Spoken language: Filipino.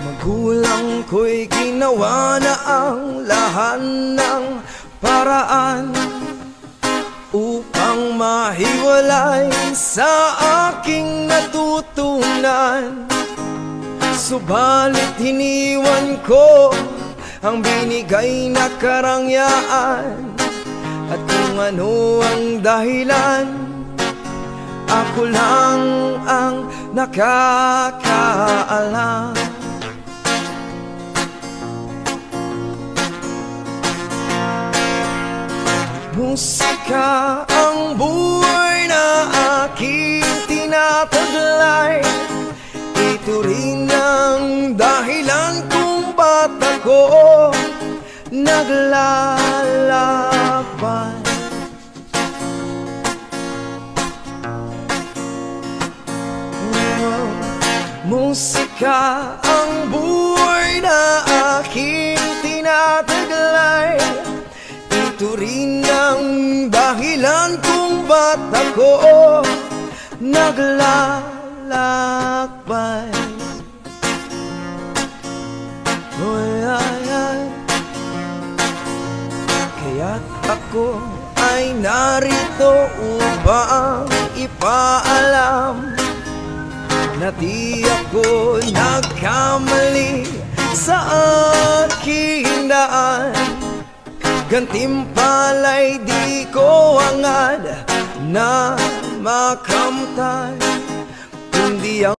Magulang ko'y ginawa na ang lahat ng paraan upang mahiwalay sa aking natutunan. Subalit hiniwan ko ang binigay na karangyaan, at kung ano ang dahilan, ako lang ang nakakaalam. Musika ang buhay na aking tinataglay. Ito rin ang dahilan kung ba't ako naglalaban. Musika ang buhay na aking tinataglay. Ito rin ang dahilan kung ba't ako naglalakbay. Oy, ay, ay. Kaya't ako ay narito upang ipaalam na di ako nagkamali sa aking daan. Gantimpala'y di ko hangad na makamtan.